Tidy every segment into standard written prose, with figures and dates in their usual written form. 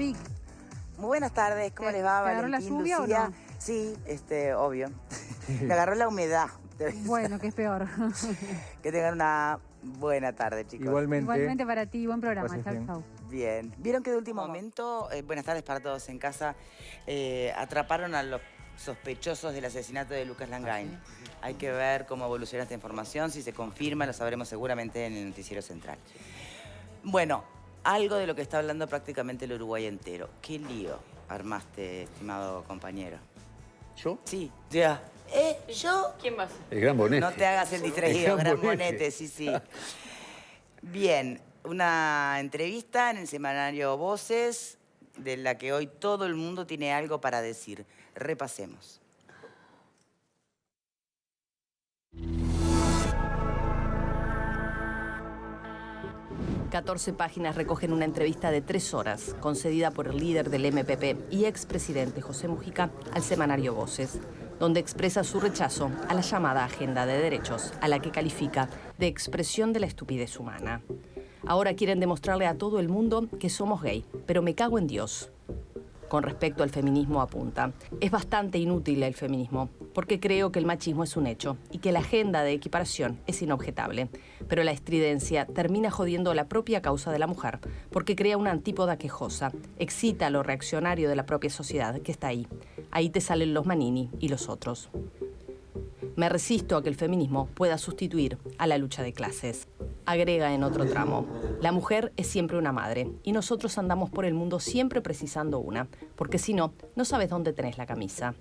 Vic. Muy buenas tardes, ¿cómo les va, ¿Te agarró la Valentín, lluvia Lucía? o no? Sí, obvio. Me agarró la humedad. Bueno, que es peor. Que tengan una buena tarde, chicos. Igualmente para ti, buen programa. Pases Chau, bien. chau. Bien. Vieron que de último momento, buenas tardes para todos en casa, atraparon a los sospechosos del asesinato de Lucas Langain. Hay que ver cómo evoluciona esta información, si se confirma, lo sabremos seguramente en el noticiero central. Bueno, algo de lo que está hablando prácticamente el Uruguay entero. ¿Qué lío armaste, estimado compañero? ¿Yo? Sí, ya. ¿Yo? ¿Quién va a ser? El Gran Bonete. No te hagas el distraído, El Gran Bonete. Bonete, sí. Bien, una entrevista en el semanario Voces, de la que hoy todo el mundo tiene algo para decir. Repasemos. ...14 páginas recogen una entrevista de 3 horas... ...concedida por el líder del MPP y expresidente José Mujica... ...al semanario Voces... ...donde expresa su rechazo a la llamada Agenda de Derechos... ...a la que califica de expresión de la estupidez humana. Ahora quieren demostrarle a todo el mundo que somos gay... ...pero me cago en Dios. Con respecto al feminismo apunta: es bastante inútil el feminismo, porque creo que el machismo es un hecho y que la agenda de equiparación es inobjetable. Pero la estridencia termina jodiendo la propia causa de la mujer, porque crea una antípoda quejosa, excita lo reaccionario de la propia sociedad que está ahí. Ahí te salen los Manini y los otros. Me resisto a que el feminismo pueda sustituir a la lucha de clases. Agrega en otro tramo: la mujer es siempre una madre y nosotros andamos por el mundo siempre precisando una, porque si no, no sabes dónde tenés la camisa.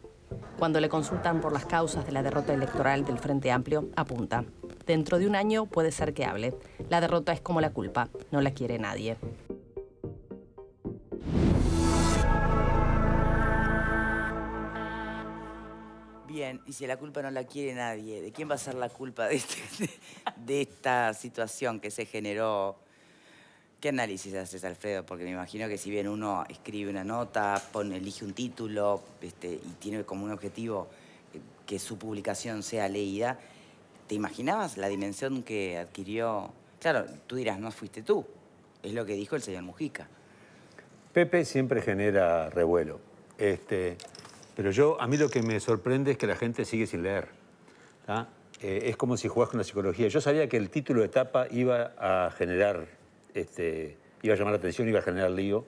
Cuando le consultan por las causas de la derrota electoral del Frente Amplio, apunta: dentro de un año puede ser que hable. La derrota es como la culpa, no la quiere nadie. Bien, y si la culpa no la quiere nadie, ¿de quién va a ser la culpa de esta situación que se generó? ¿Qué análisis haces, Alfredo? Porque me imagino que si bien uno escribe una nota, elige un título y tiene como un objetivo que su publicación sea leída, ¿te imaginabas la dimensión que adquirió? Claro, tú dirás, no fuiste tú, es lo que dijo el señor Mujica. Pepe siempre genera revuelo. Pero a mí lo que me sorprende es que la gente sigue sin leer. ¿Tá? Es como si jugás con la psicología. Yo sabía que el título de etapa iba a generar, iba a llamar la atención, iba a generar lío,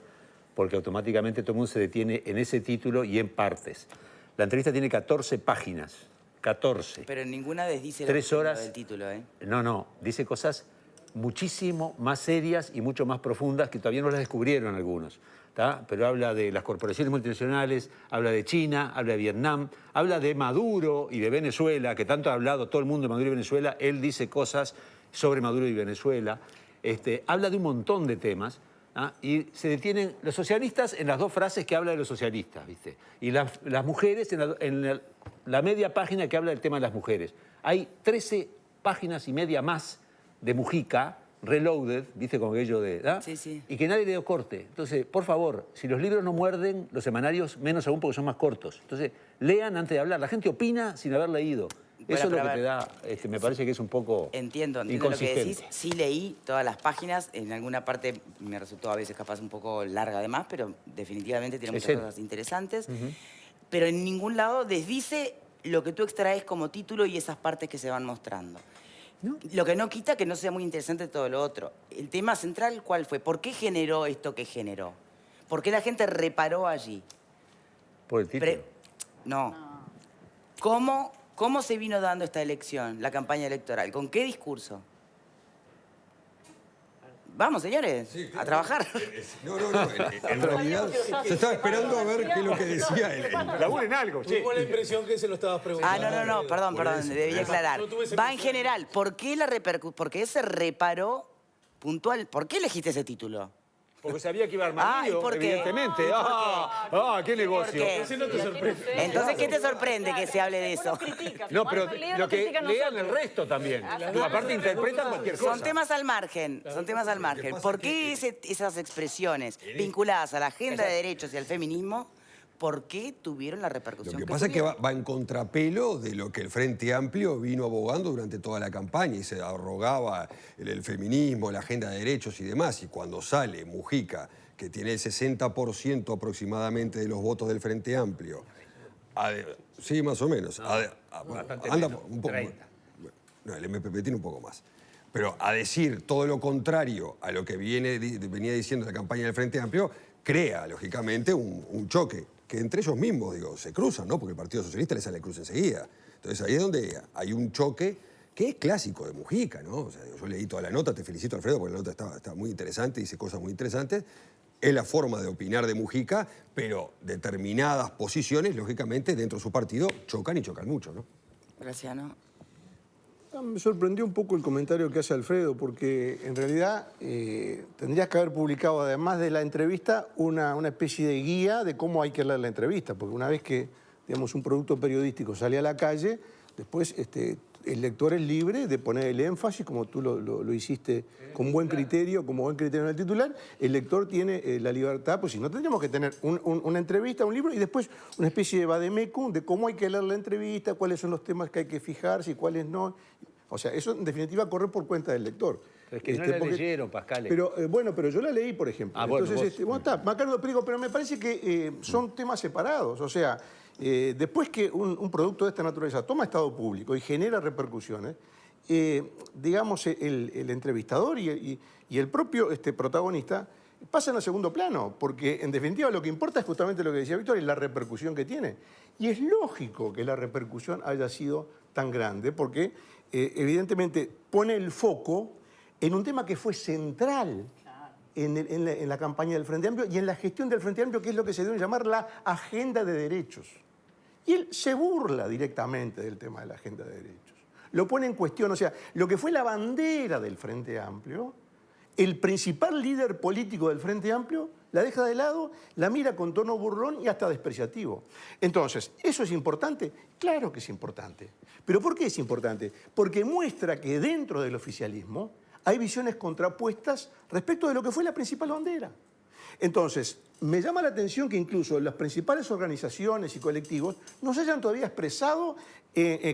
porque automáticamente todo el mundo se detiene en ese título y en partes. La entrevista tiene 14 páginas. 14. Pero en ninguna desdice 3 horas del título, ¿eh? No, dice cosas muchísimo más serias y mucho más profundas que todavía no las descubrieron algunos. ¿Tá? Pero habla de las corporaciones multinacionales, habla de China, habla de Vietnam, habla de Maduro y de Venezuela, que tanto ha hablado todo el mundo de Maduro y Venezuela. Él dice cosas sobre Maduro y Venezuela. Habla de un montón de temas. ¿Ah? Y se detienen los socialistas en las 2 frases que habla de los socialistas, ¿viste? Y las mujeres en la media página que habla del tema de las mujeres. Hay 13 páginas y media más de Mujica, reloaded, ¿viste? Con aquello de... ¿ah? Sí, sí. Y que nadie le dio corte. Entonces, por favor, si los libros no muerden, los semanarios menos aún porque son más cortos. Entonces, lean antes de hablar. La gente opina sin haber leído. Bueno, eso es lo que ver, te da, me parece que es un poco Entiendo lo que decís. Sí leí todas las páginas. En alguna parte me resultó a veces capaz un poco larga además, pero definitivamente tiene muchas cosas interesantes. Pero en ningún lado desdice lo que tú extraes como título y esas partes que se van mostrando. ¿No? Lo que no quita que no sea muy interesante todo lo otro. El tema central, ¿cuál fue? ¿Por qué generó esto que generó? ¿Por qué la gente reparó allí? ¿Por el título? No. ¿Cómo se vino dando esta elección, la campaña electoral? ¿Con qué discurso? Vamos, señores, sí, claro, a trabajar. No. En realidad, se estaba esperando a ver qué es lo que decía él. Laburen algo, sí. Tuve la impresión que se lo estabas preguntando. No, perdón, debía aclarar. Va en general, ¿por qué ese reparo puntual? ¿Por qué elegiste ese título? Porque sabía que iba a armar lío, evidentemente. ¡Qué negocio! Entonces, ¿qué te sorprende que se hable de eso? No, pero lo que lean el resto también. Aparte interpretan cualquier cosa. Son temas al margen, ¿Por qué esas expresiones vinculadas a la agenda de derechos y al feminismo, por qué tuvieron la repercusión que pasa es que va en contrapelo de lo que el Frente Amplio vino abogando durante toda la campaña y se arrogaba el feminismo, la agenda de derechos y demás. Y cuando sale Mujica, que tiene el 60% aproximadamente de los votos del Frente Amplio, sí, más o menos, anda un poco, no, el MPP tiene un poco más, pero a decir todo lo contrario a lo que venía diciendo la campaña del Frente Amplio, crea, lógicamente, un choque, que entre ellos mismos, digo, se cruzan, ¿no? Porque el Partido Socialista le sale el cruce enseguida. Entonces ahí es donde hay un choque que es clásico de Mujica, ¿no? O sea, yo leí toda la nota, te felicito, Alfredo, porque la nota está muy interesante, dice cosas muy interesantes. Es la forma de opinar de Mujica, pero determinadas posiciones, lógicamente, dentro de su partido, chocan y chocan mucho, ¿no? Graciano. Me sorprendió un poco el comentario que hace Alfredo, porque en realidad tendrías que haber publicado, además de la entrevista, una especie de guía de cómo hay que leer la entrevista, porque una vez que, digamos, un producto periodístico sale a la calle, después el lector es libre de poner el énfasis, como tú lo hiciste con buen criterio, en el titular. El lector tiene la libertad, pues si no tendríamos que tener una entrevista, un libro, y después una especie de vademecum de cómo hay que leer la entrevista, cuáles son los temas que hay que fijarse y cuáles no. O sea, eso en definitiva corre por cuenta del lector. Pero es que no la leyeron, Pascal. Pero bueno, pero yo la leí, por ejemplo. Bueno, entonces, bueno, está, Macardo, pero me parece que son temas separados. O sea, después que un producto de esta naturaleza toma estado público y genera repercusiones, digamos, el entrevistador y el propio protagonista pasan a segundo plano, porque en definitiva lo que importa es justamente lo que decía Víctor, es la repercusión que tiene. Y es lógico que la repercusión haya sido tan grande, porque evidentemente pone el foco en un tema que fue central en la campaña del Frente Amplio y en la gestión del Frente Amplio, que es lo que se debe llamar la agenda de derechos. Y él se burla directamente del tema de la agenda de derechos. Lo pone en cuestión, o sea, lo que fue la bandera del Frente Amplio, el principal líder político del Frente Amplio la deja de lado, la mira con tono burlón y hasta despreciativo. Entonces, ¿eso es importante? Claro que es importante. ¿Pero por qué es importante? Porque muestra que dentro del oficialismo hay visiones contrapuestas respecto de lo que fue la principal bandera. Entonces, me llama la atención que incluso las principales organizaciones y colectivos no se hayan todavía expresado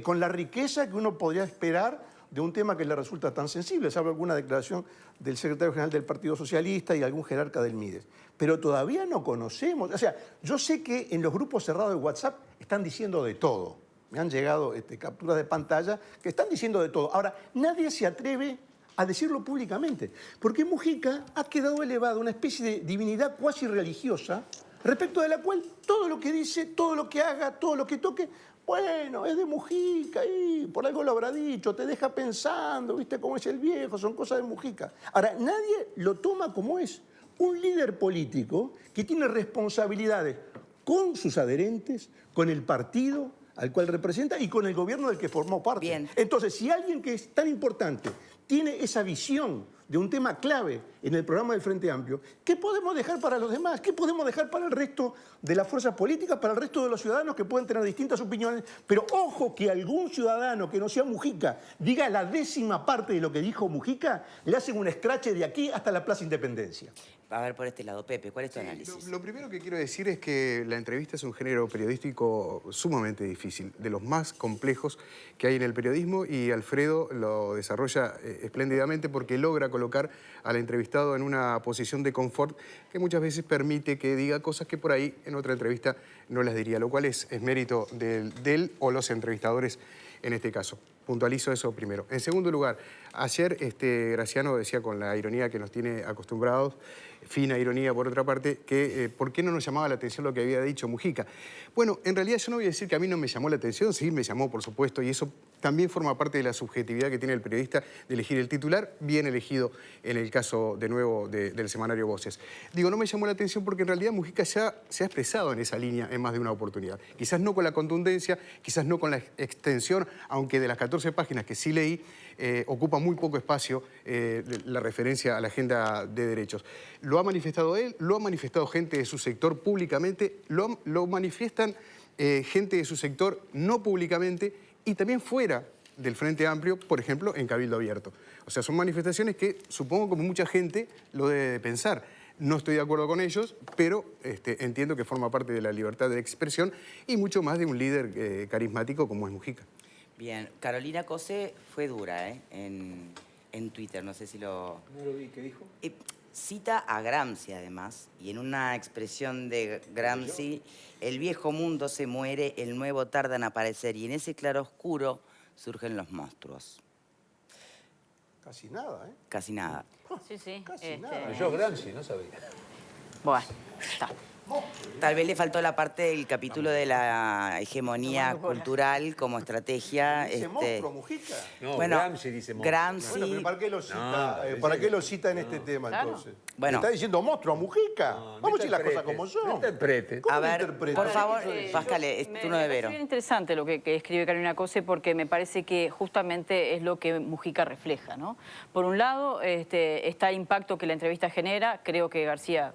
con la riqueza que uno podría esperar de un tema que le resulta tan sensible, salvo alguna declaración del secretario general del Partido Socialista y algún jerarca del MIDES. Pero todavía no conocemos, o sea, yo sé que en los grupos cerrados de WhatsApp están diciendo de todo. Me han llegado capturas de pantalla que están diciendo de todo. Ahora, nadie se atreve a decirlo públicamente, porque Mujica ha quedado elevado a una especie de divinidad cuasi religiosa, respecto de la cual todo lo que dice, todo lo que haga, todo lo que toque, bueno, es de Mujica, y por algo lo habrá dicho, te deja pensando, viste cómo es el viejo, son cosas de Mujica. Ahora, nadie lo toma como es un líder político que tiene responsabilidades con sus adherentes, con el partido al cual representa y con el gobierno del que formó parte. Bien. Entonces, si alguien que es tan importante tiene esa visión de un tema clave en el programa del Frente Amplio, ¿qué podemos dejar para los demás? ¿Qué podemos dejar para el resto de las fuerzas políticas, para el resto de los ciudadanos que pueden tener distintas opiniones? Pero ojo que algún ciudadano que no sea Mujica diga la 10ª parte de lo que dijo Mujica, le hacen un escrache de aquí hasta la Plaza Independencia. A ver, por este lado, Pepe, ¿cuál es tu análisis? Lo primero que quiero decir es que la entrevista es un género periodístico sumamente difícil, de los más complejos que hay en el periodismo, y Alfredo lo desarrolla espléndidamente porque logra colocar al entrevistado en una posición de confort que muchas veces permite que diga cosas que por ahí en otra entrevista no las diría, lo cual es mérito de él o los entrevistadores en este caso. Puntualizo eso primero. En segundo lugar, ayer Graciano decía con la ironía que nos tiene acostumbrados, fina ironía por otra parte, que ¿por qué no nos llamaba la atención lo que había dicho Mujica? Bueno, en realidad yo no voy a decir que a mí no me llamó la atención, sí me llamó por supuesto, y eso también forma parte de la subjetividad que tiene el periodista de elegir el titular, bien elegido en el caso de nuevo del semanario Voces. Digo, no me llamó la atención porque en realidad Mujica ya se ha expresado en esa línea en más de una oportunidad. Quizás no con la contundencia, quizás no con la extensión, aunque de las 14 páginas que sí leí, ocupa muy poco espacio la referencia a la agenda de derechos. Lo ha manifestado él, lo ha manifestado gente de su sector públicamente, lo manifiestan gente de su sector no públicamente y también fuera del Frente Amplio, por ejemplo, en Cabildo Abierto. O sea, son manifestaciones que supongo como mucha gente lo debe de pensar. No estoy de acuerdo con ellos, pero entiendo que forma parte de la libertad de expresión y mucho más de un líder carismático como es Mujica. Bien, Carolina Cose fue dura en Twitter, no sé si lo... No lo vi, ¿qué dijo? cita a Gramsci además, y en una expresión de Gramsci, el viejo mundo se muere, el nuevo tarda en aparecer, y en ese claroscuro surgen los monstruos. Casi nada, ¿eh? Casi nada. Sí, sí. Casi nada. Yo Gramsci, no sabía. Bueno, está. Tal vez le faltó la parte del capítulo de la hegemonía cultural como estrategia. ¿Dice monstruo, Mujica? No, Bueno, Gramsci dice monstruo. Gramsci. Bueno, pero ¿para qué lo cita, No, ¿para qué lo cita en este tema, claro. entonces? Bueno. ¿Le está diciendo monstruo a Mujica? Vamos a decir las cosas como No son. interprete. ¿Cómo A lo ver, interpreta? por favor, Eh, Pascal, yo- es me turno de parece Vero. bien interesante lo que escribe Carolina Cose, porque me parece que justamente es lo que Mujica refleja, ¿no? Por un lado, está el impacto que la entrevista genera. Creo que García,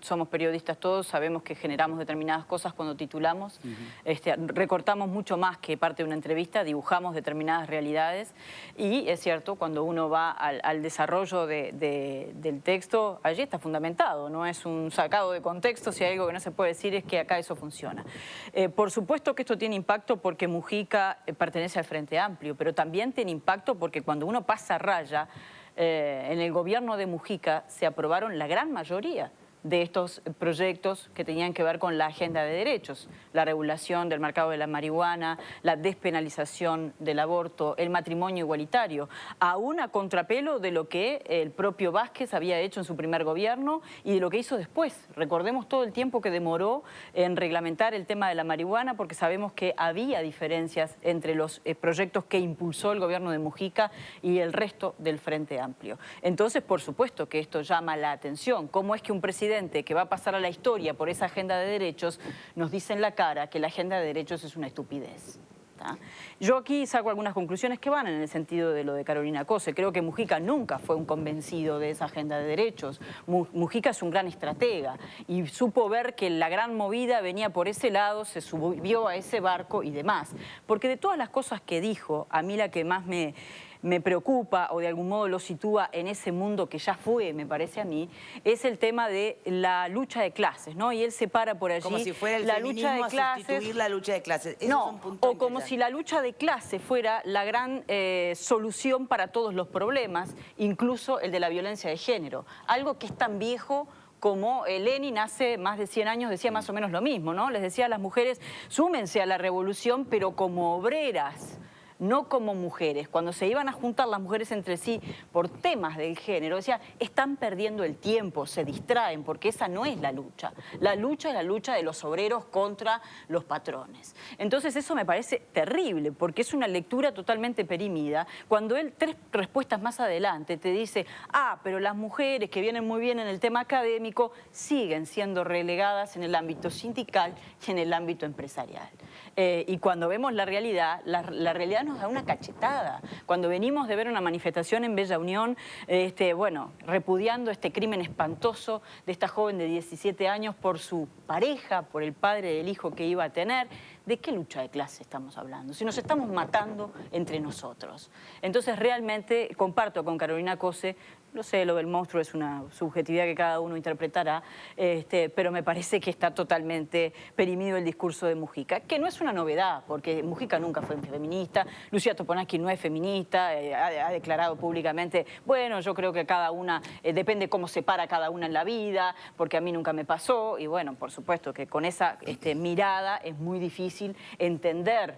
somos periodistas todos, sabemos que generamos determinadas cosas cuando titulamos. Recortamos mucho más que parte de una entrevista, dibujamos determinadas realidades. Y es cierto, cuando uno va al desarrollo del texto, allí está fundamentado, no es un sacado de contexto. Si hay algo que no se puede decir es que acá eso funciona. Por supuesto que esto tiene impacto porque Mujica pertenece al Frente Amplio, pero también tiene impacto porque cuando uno pasa raya, en el gobierno de Mujica se aprobaron la gran mayoría de estos proyectos que tenían que ver con la agenda de derechos, la regulación del mercado de la marihuana, la despenalización del aborto, el matrimonio igualitario, aún a contrapelo de lo que el propio Vázquez había hecho en su primer gobierno y de lo que hizo después. Recordemos todo el tiempo que demoró en reglamentar el tema de la marihuana, porque sabemos que había diferencias entre los proyectos que impulsó el gobierno de Mujica y el resto del Frente Amplio. Entonces, por supuesto que esto llama la atención. ¿Cómo es que un presidente que va a pasar a la historia por esa agenda de derechos nos dice en la cara que la agenda de derechos es una estupidez? ¿Tá? Yo aquí saco algunas conclusiones que van en el sentido de lo de Carolina Cose. Creo que Mujica nunca fue un convencido de esa agenda de derechos. Mujica es un gran estratega y supo ver que la gran movida venía por ese lado, se subió a ese barco y demás. Porque de todas las cosas que dijo, a mí la que más me preocupa o de algún modo lo sitúa en ese mundo que ya fue, me parece a mí, es el tema de la lucha de clases, ¿no? Y él separa por allí Como si fuera el la feminismo lucha de a clases. sustituir la lucha de clases. Eso es No, un punto o como interesante. si la lucha de clase fuera la gran solución para todos los problemas, incluso el de la violencia de género. Algo que es tan viejo como Lenin hace más de 100 años decía más o menos lo mismo, ¿no? Les decía a las mujeres, súmense a la revolución, pero como obreras, no como mujeres. Cuando se iban a juntar las mujeres entre sí por temas del género, decía, están perdiendo el tiempo, se distraen, porque esa no es la lucha. La lucha es la lucha de los obreros contra los patrones. Entonces eso me parece terrible, porque es una lectura totalmente perimida. Cuando él, 3 respuestas más adelante, te dice, pero las mujeres que vienen muy bien en el tema académico siguen siendo relegadas en el ámbito sindical y en el ámbito empresarial. Y cuando vemos la realidad nos da una cachetada. Cuando venimos de ver una manifestación en Bella Unión, repudiando este crimen espantoso de esta joven de 17 años por su pareja, por el padre del hijo que iba a tener, ¿de qué lucha de clase estamos hablando? Si nos estamos matando entre nosotros. Entonces, realmente, comparto con Carolina Cose, no sé, lo del monstruo es una subjetividad que cada uno interpretará, pero me parece que está totalmente perimido el discurso de Mujica, que no es una novedad, porque Mujica nunca fue feminista, Lucía Toponansky no es feminista, ha declarado públicamente, bueno, yo creo que cada una, depende cómo se para cada una en la vida, porque a mí nunca me pasó, y bueno, por supuesto que con esa mirada es muy difícil entender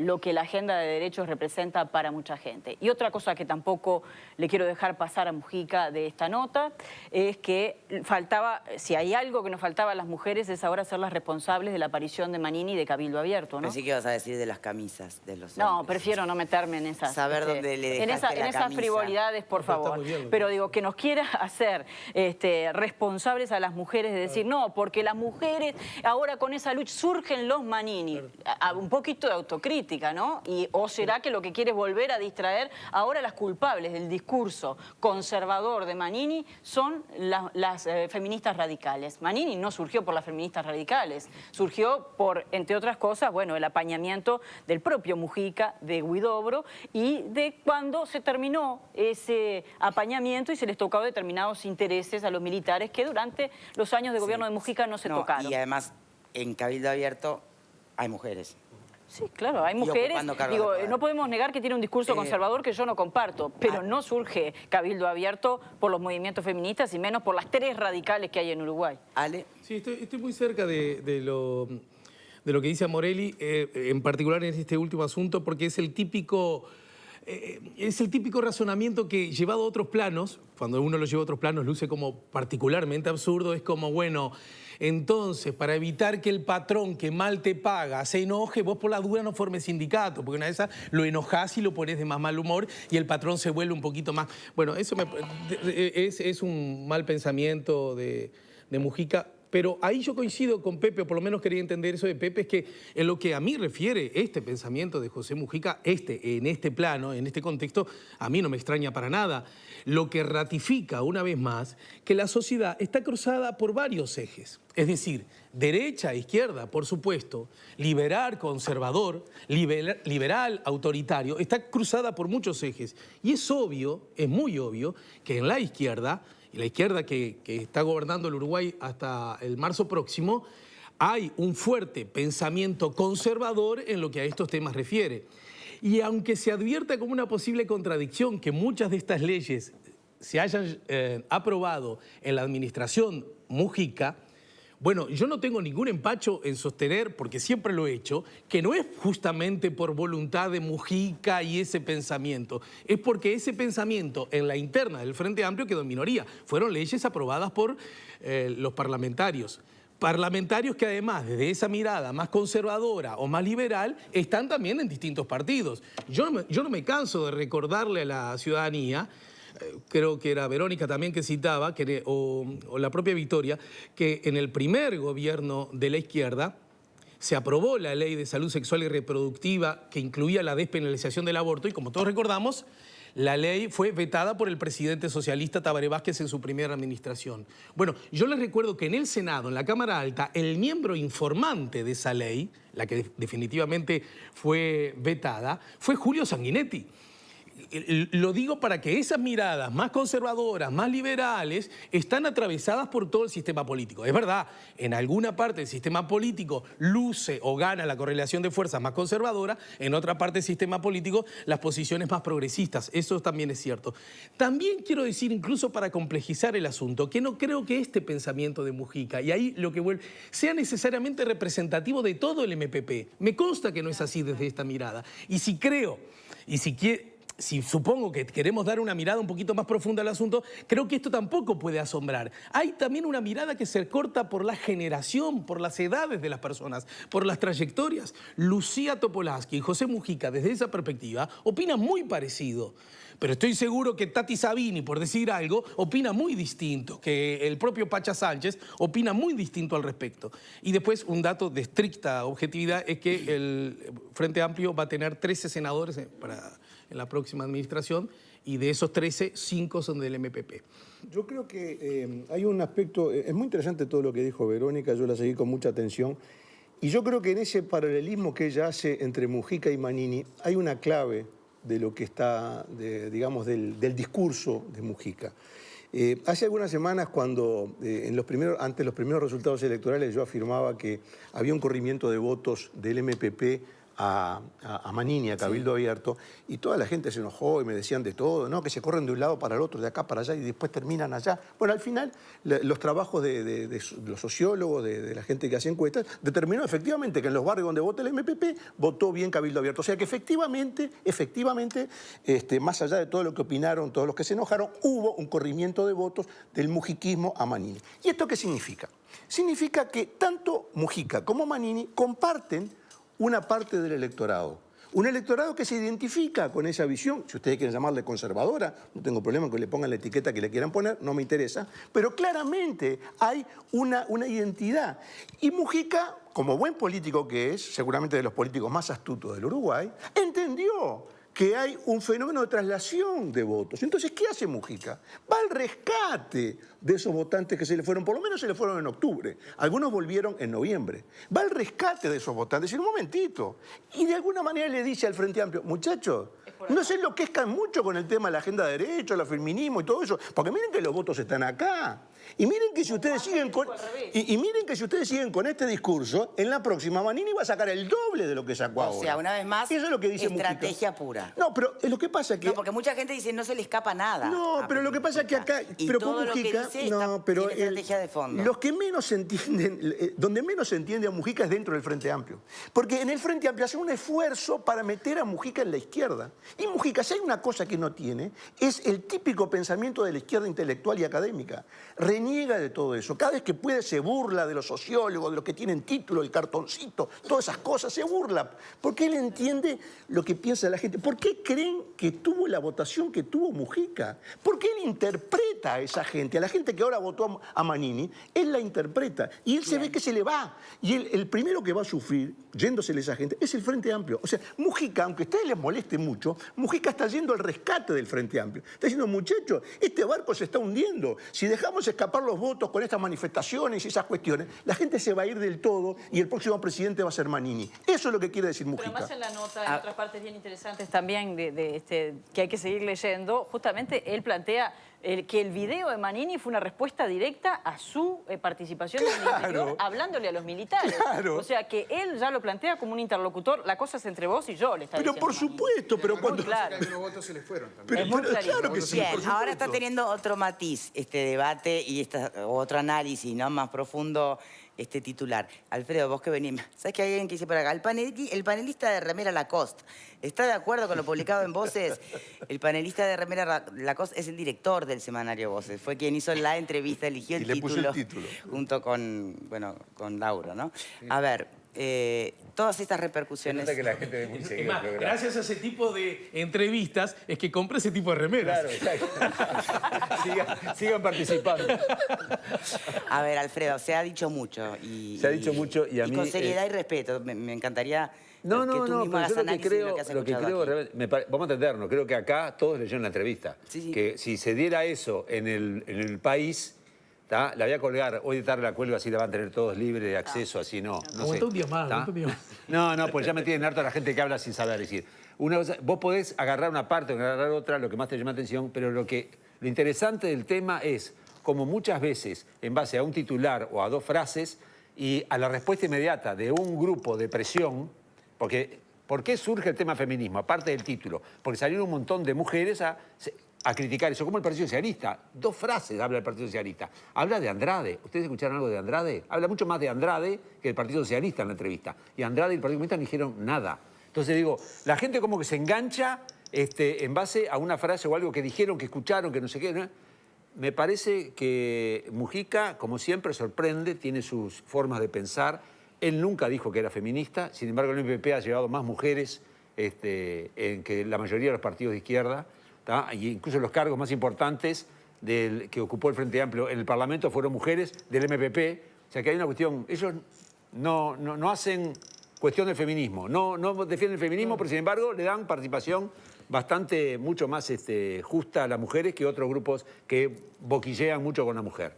lo que la agenda de derechos representa para mucha gente. Y otra cosa que tampoco le quiero dejar pasar a Mujica de esta nota es que faltaba, si hay algo que nos faltaba a las mujeres es ahora ser las responsables de la aparición de Manini y de Cabildo Abierto, ¿no? Pensé que ibas a decir de las camisas de los No, hombres. prefiero no meterme en esas, Saber dónde le dejaste la esas camisa. frivolidades, por favor. Pero digo, que nos quiera hacer responsables a las mujeres de decir, no, porque las mujeres ahora con esa lucha surgen los Manini. Un poquito de autocrítica, ¿no? O será que lo que quiere es volver a distraer. Ahora las culpables del discurso conservador de Manini son las feministas radicales. Manini no surgió por las feministas radicales, surgió por, entre otras cosas, bueno, el apañamiento del propio Mujica, de Huidobro, y de cuando se terminó ese apañamiento y se les tocó determinados intereses a los militares que durante los años de gobierno de Mujica no se tocaron. Y además, en Cabildo Abierto hay mujeres. Sí, claro, hay mujeres, digo, no podemos negar que tiene un discurso conservador que yo no comparto, pero no surge cabildo abierto por los movimientos feministas y menos por las 3 radicales que hay en Uruguay. Ale. Sí, estoy muy cerca de lo que dice Morelli, en particular en este último asunto, porque es el típico razonamiento que, llevado a otros planos, cuando uno lo lleva a otros planos, luce como particularmente absurdo. Es como, bueno, entonces, para evitar que el patrón que mal te paga se enoje, vos por la dura no formes sindicato, porque una de esas lo enojás y lo pones de más mal humor y el patrón se vuelve un poquito más... Bueno, eso es un mal pensamiento de Mujica. Pero ahí yo coincido con Pepe, o por lo menos quería entender eso de Pepe, es que en lo que a mí refiere este pensamiento de José Mujica, en este plano, en este contexto, a mí no me extraña para nada. Lo que ratifica una vez más que la sociedad está cruzada por varios ejes. Es decir, derecha, izquierda, por supuesto, liberal, conservador, liberal, autoritario, está cruzada por muchos ejes. Y es obvio, es muy obvio, que en la izquierda, y la izquierda que está gobernando el Uruguay hasta el marzo próximo, hay un fuerte pensamiento conservador en lo que a estos temas refiere. Y aunque se advierta como una posible contradicción que muchas de estas leyes se hayan aprobado en la administración Mujica, bueno, yo no tengo ningún empacho en sostener, porque siempre lo he hecho, que no es justamente por voluntad de Mujica y ese pensamiento. Es porque ese pensamiento en la interna del Frente Amplio quedó en minoría. Fueron leyes aprobadas por los parlamentarios. Parlamentarios que además, desde esa mirada más conservadora o más liberal, están también en distintos partidos. Yo no me canso de recordarle a la ciudadanía, creo que era Verónica también que citaba, o la propia Victoria, que en el primer gobierno de la izquierda se aprobó la ley de salud sexual y reproductiva que incluía la despenalización del aborto y, como todos recordamos, la ley fue vetada por el presidente socialista Tabaré Vázquez en su primera administración. Bueno, yo les recuerdo que en el Senado, en la Cámara Alta, el miembro informante de esa ley, la que definitivamente fue vetada, fue Julio Sanguinetti. Lo digo para que esas miradas más conservadoras, más liberales, están atravesadas por todo el sistema político. Es verdad, en alguna parte del sistema político luce o gana la correlación de fuerzas más conservadora, en otra parte del sistema político las posiciones más progresistas. Eso también es cierto. También quiero decir, incluso para complejizar el asunto, que no creo que este pensamiento de Mujica, y ahí lo que vuelve, sea necesariamente representativo de todo el MPP. Me consta que no es así desde esta mirada. Y si creo, y si supongo que queremos dar una mirada un poquito más profunda al asunto, creo que esto tampoco puede asombrar. Hay también una mirada que se corta por la generación, por las edades de las personas, por las trayectorias. Lucía Topolansky y José Mujica, desde esa perspectiva, opinan muy parecido. Pero estoy seguro que Tati Sabini, por decir algo, opina muy distinto, que el propio Pacha Sánchez opina muy distinto al respecto. Y después, un dato de estricta objetividad es que el Frente Amplio va a tener 13 senadores en la próxima administración, y de esos 13, 5 son del MPP. Yo creo que hay un aspecto, es muy interesante todo lo que dijo Verónica, yo la seguí con mucha atención, y yo creo que en ese paralelismo que ella hace entre Mujica y Manini hay una clave de lo que está, digamos, del discurso de Mujica. Hace algunas semanas, cuando ante los primeros resultados electorales yo afirmaba que había un corrimiento de votos del MPP a Manini, a Cabildo Abierto, y toda la gente se enojó y me decían de todo, ¿no? Que se corren de un lado para el otro, de acá para allá, y después terminan allá. Bueno, al final, los trabajos de los sociólogos, de la gente que hace encuestas, determinó efectivamente que en los barrios donde vota el MPP, votó bien Cabildo Abierto. O sea que efectivamente, más allá de todo lo que opinaron, todos los que se enojaron, hubo un corrimiento de votos del mujiquismo a Manini. ¿Y esto qué significa? Significa que tanto Mujica como Manini comparten una parte del electorado. Un electorado que se identifica con esa visión, si ustedes quieren llamarle conservadora, no tengo problema con que le pongan la etiqueta que le quieran poner, no me interesa, pero claramente hay una identidad. Y Mujica, como buen político que es, seguramente de los políticos más astutos del Uruguay, entendió que hay un fenómeno de traslación de votos. Entonces, ¿qué hace Mujica? Va al rescate de esos votantes que se le fueron, por lo menos se le fueron en octubre. Algunos volvieron en noviembre. Va al rescate de esos votantes, en un momentito. Y de alguna manera le dice al Frente Amplio, muchachos, no se enloquezcan mucho con el tema de la agenda de derechos, el feminismo y todo eso, porque miren que los votos están acá. Y miren que si ustedes siguen con, y miren que si ustedes siguen con este discurso, en la próxima Manini va a sacar el doble de lo que sacó ahora. O sea, una vez más, eso es lo que dice estrategia pura. No, pero lo que pasa es que... No, porque mucha gente dice no se le escapa nada. No, pero lo que pasa es que acá... Y pero todo con lo que Mujica, dice no, pero tiene estrategia de fondo. Los que menos entienden, donde menos se entiende a Mujica es dentro del Frente Amplio. Porque en el Frente Amplio hace un esfuerzo para meter a Mujica en la izquierda. Y Mujica, si hay una cosa que no tiene, es el típico pensamiento de la izquierda intelectual y académica. Reniega de todo eso. Cada vez que puede se burla de los sociólogos, de los que tienen título, el cartoncito, todas esas cosas, se burla. Porque él entiende lo que piensa la gente. ¿Por qué creen que tuvo la votación que tuvo Mujica? Porque él interpreta a esa gente, a la gente que ahora votó a Manini, él la interpreta. Y él se ve que se le va. Y el primero que va a sufrir, yéndosele a esa gente, es el Frente Amplio. O sea, Mujica, aunque a ustedes les moleste mucho, Mujica está yendo al rescate del Frente Amplio. Está diciendo, muchachos, este barco se está hundiendo. Si dejamos escapar los votos con estas manifestaciones y esas cuestiones, la gente se va a ir del todo y el próximo presidente va a ser Manini. Eso es lo que quiere decir Mujica. Pero más en la nota, en otras partes bien interesantes también que hay que seguir leyendo, justamente él plantea que el video de Manini fue una respuesta directa a su participación en el interior, hablándole a los militares. Claro. O sea, que él ya lo plantea como un interlocutor, la cosa es entre vos y yo, le está Pero diciendo por Manini. supuesto, pero cuando... Claro. Algunos votos se les fueron también. Es muy clarito. Claro que sí, Bien, por supuesto. ahora está teniendo otro matiz este debate y otro análisis, ¿no? Más profundo este titular. Alfredo, vos que venís, ¿sabés que hay alguien que dice por acá? El panelista de remera Lacoste, ¿está de acuerdo con lo publicado en Voces? El panelista de remera Lacoste es el director del semanario Voces, fue quien hizo la entrevista, eligió el Y le puso el título. junto con, bueno, con Laura, ¿no? A ver, todas estas repercusiones... Se nota que la gente ve muy Es seguido más, el programa. gracias a ese tipo de entrevistas es que compré ese tipo de remeras. Claro, exacto. sigan participando. A ver, Alfredo, se ha dicho mucho. Se ha dicho mucho y a mí, con seriedad y respeto. Me encantaría que tú mismo pero hagas yo lo que análisis de creo, lo que has lo que escuchado creo aquí. realmente, vamos a entendernos, creo que acá todos leyeron la entrevista. Sí, sí. Que si se diera eso en el país, ¿tá? La voy a colgar, hoy de tarde la cuelgo, así la van a tener todos libres de acceso, así no. No Aguanta sé, un día más, ¿tá? aguanta un día más. No, pues ya me tienen harto la gente que habla sin saber decir. Una cosa, vos podés agarrar una parte o agarrar otra, lo que más te llama atención, pero lo interesante del tema es, como muchas veces, en base a un titular o a dos frases, y a la respuesta inmediata de un grupo de presión, porque ¿por qué surge el tema feminismo? Aparte del título, porque salieron un montón de mujeres a criticar eso, como el Partido Socialista. Dos frases habla el Partido Socialista. Habla de Andrade. ¿Ustedes escucharon algo de Andrade? Habla mucho más de Andrade que del Partido Socialista en la entrevista. Y Andrade y el Partido Comunista no dijeron nada. Entonces digo, la gente como que se engancha en base a una frase o algo que dijeron, que escucharon, que no sé qué, ¿no? Me parece que Mujica, como siempre, sorprende, tiene sus formas de pensar. Él nunca dijo que era feminista, sin embargo el MPP ha llevado más mujeres que la mayoría de los partidos de izquierda, ¿tá? Y incluso los cargos más importantes que ocupó el Frente Amplio en el Parlamento fueron mujeres del MPP. O sea que hay una cuestión, ellos no hacen cuestión del feminismo, no defienden el feminismo, pero sin embargo le dan participación bastante, mucho más justa a las mujeres que otros grupos que boquillean mucho con la mujer.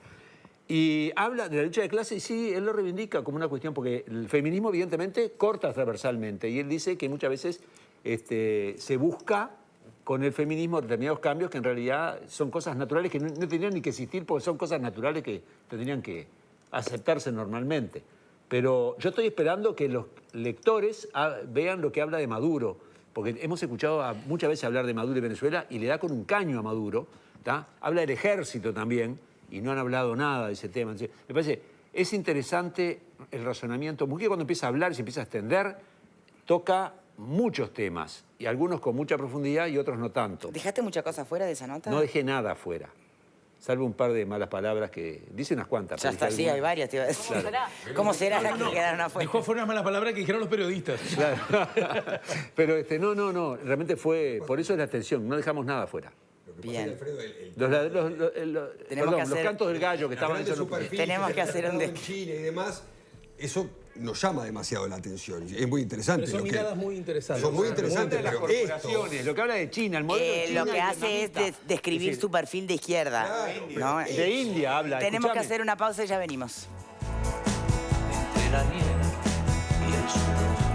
Y habla de la lucha de clase y sí, él lo reivindica como una cuestión, porque el feminismo evidentemente corta transversalmente y él dice que muchas veces se busca con el feminismo determinados cambios que en realidad son cosas naturales que no tendrían ni que existir porque son cosas naturales que tendrían que aceptarse normalmente. Pero yo estoy esperando que los lectores vean lo que habla de Maduro, porque hemos escuchado muchas veces hablar de Maduro y Venezuela y le da con un caño a Maduro, ¿tá? Habla del ejército también y no han hablado nada de ese tema. Entonces, me parece, es interesante el razonamiento. Mujica cuando empieza a hablar y se empieza a extender, toca muchos temas, y algunos con mucha profundidad y otros no tanto. ¿Dejaste mucha cosa fuera de esa nota? No dejé nada afuera, salvo un par de malas palabras que dice unas cuantas. Ya está, sí, hay varias, te iba a decir. ¿Cómo será? ¿Cómo será las que quedaron afuera? Dejó fuera unas malas palabras que dijeron los periodistas. Claro. Pero no, realmente fue, por eso es la atención, no dejamos nada afuera. Bien. Los cantos del gallo que estaban en Tenemos que hacer un China y demás, eso nos llama demasiado la atención. Es muy interesante. Pero son miradas muy interesantes. Son muy interesantes, las pero corporaciones, lo que habla de China, el modelo de China lo que hace es describir su perfil de izquierda. ¿no? de India habla. Tenemos que escuchame. hacer una pausa y ya venimos. Entre la nieve